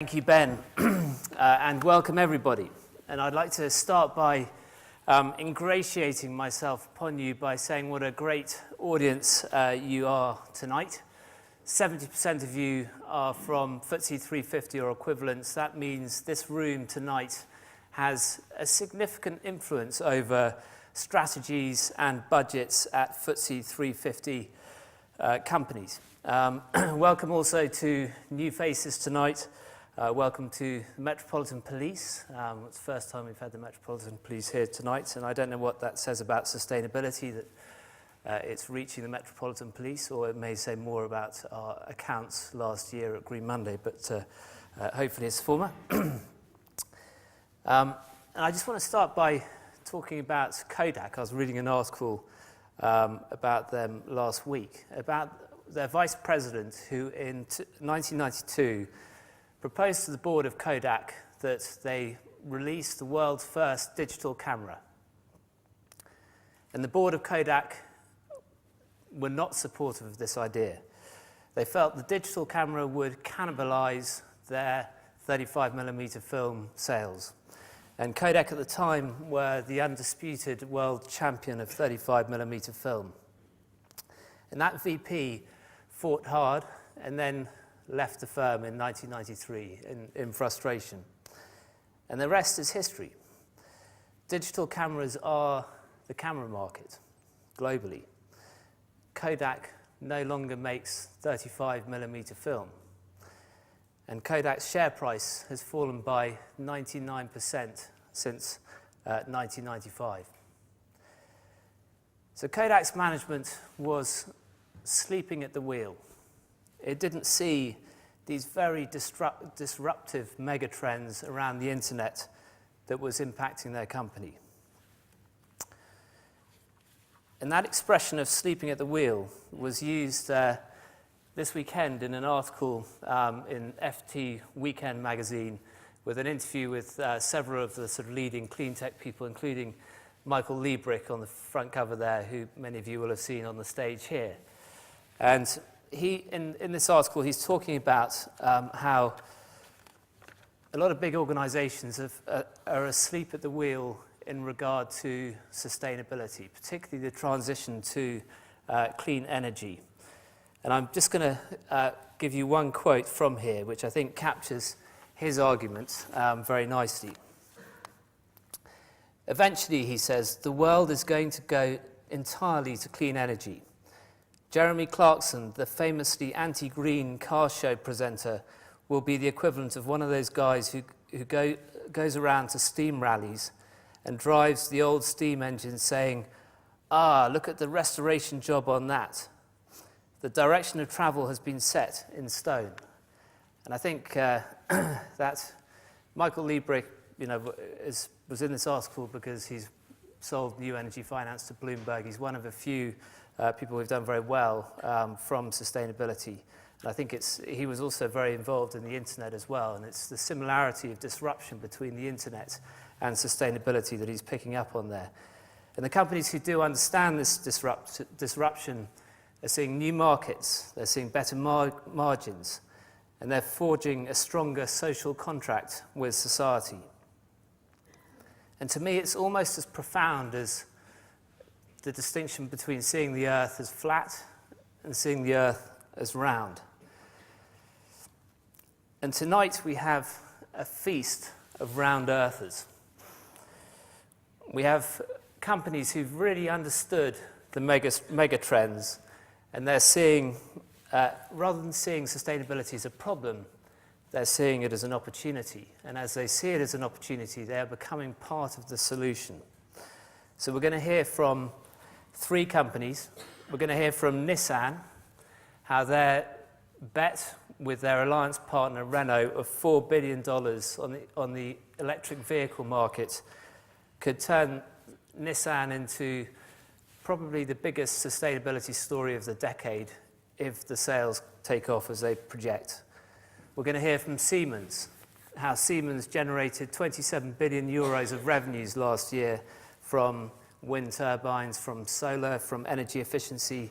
Thank you, Ben, and welcome everybody. And I'd like to start by ingratiating myself upon you by saying what a great audience you are tonight. 70% of you are from FTSE 350 or equivalents. That means this room tonight has a significant influence over strategies and budgets at FTSE 350 companies. Welcome also to new faces tonight. Welcome to the Metropolitan Police. It's the first time we've had the Metropolitan Police here tonight, and I don't know what that says about sustainability, that it's reaching the Metropolitan Police, or it may say more about our accounts last year at Green Monday, but hopefully it's the former. And I just want to start by talking about Kodak. I was reading an article about them last week, about their vice president who in 1992 proposed to the board of Kodak that they release the world's first digital camera. And the board of Kodak were not supportive of this idea. They felt the digital camera would cannibalize their 35mm film sales. And Kodak at the time were the undisputed world champion of 35mm film. And that VP fought hard and then left the firm in 1993 in frustration. And the rest is history. Digital cameras are the camera market globally. Kodak no longer makes 35mm film. And Kodak's share price has fallen by 99% since 1995. So Kodak's management was sleeping at the wheel. It didn't see these very disruptive megatrends around the internet that was impacting their company. And that expression of sleeping at the wheel was used this weekend in an article in FT Weekend magazine with an interview with several of the sort of leading clean tech people, including Michael Liebrich on the front cover there, who many of you will have seen on the stage here. And in this article, he's talking about how a lot of big organizations are asleep at the wheel in regard to sustainability, particularly the transition to clean energy. And I'm just going to give you one quote from here, which I think captures his argument very nicely. Eventually, he says, the world is going to go entirely to clean energy. Jeremy Clarkson, the famously anti-green car show presenter, will be the equivalent of one of those guys who goes around to steam rallies and drives the old steam engine saying, look at the restoration job on that. The direction of travel has been set in stone. And I think that Michael Liebrich, was in this article because he's sold new energy finance to Bloomberg. He's one of a few people who've done very well from sustainability. And I think he was also very involved in the internet as well, and it's the similarity of disruption between the internet and sustainability that he's picking up on there. And the companies who do understand this disruption are seeing new markets, they're seeing better margins, and they're forging a stronger social contract with society. And to me, it's almost as profound as the distinction between seeing the earth as flat and seeing the earth as round. And tonight we have a feast of round earthers. We have companies who've really understood the mega trends, and they're seeing, rather than seeing sustainability as a problem, they're seeing it as an opportunity. And as they see it as an opportunity, they are becoming part of the solution. So we're going to hear from three companies. We're going to hear from Nissan, how their bet with their alliance partner Renault of $4 billion on the electric vehicle market could turn Nissan into probably the biggest sustainability story of the decade if the sales take off as they project. We're going to hear from Siemens, how Siemens generated 27 billion euros of revenues last year from wind turbines, from solar, from energy efficiency.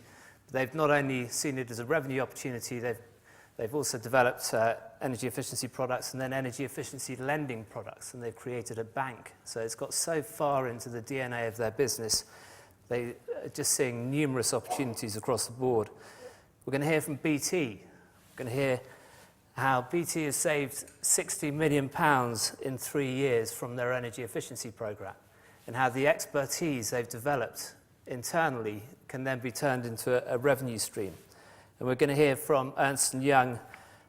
They've not only seen it as a revenue opportunity, they've also developed energy efficiency products and then energy efficiency lending products, and they've created a bank. So it's got so far into the DNA of their business, they are just seeing numerous opportunities across the board. We're going to hear from BT. We're going to hear how BT has saved £60 million in 3 years from their energy efficiency programme, and how the expertise they've developed internally can then be turned into a revenue stream. And we're going to hear from Ernst & Young.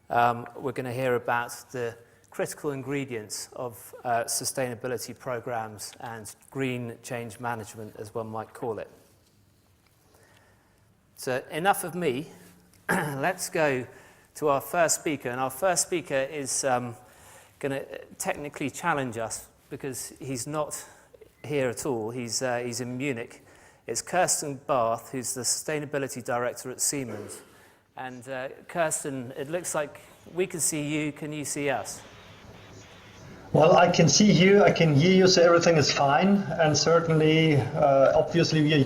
We're going to hear about the critical ingredients of sustainability programs and green change management, as one might call it. So enough of me. Let's go to our first speaker. And our first speaker is going to technically challenge us because he's not here at all. He's in Munich. It's Kirsten Barth, who's the Sustainability Director at Siemens. And Kirsten, it looks like we can see you. Can you see us? Well, I can see you, I can hear you, so everything is fine. And certainly, obviously, we are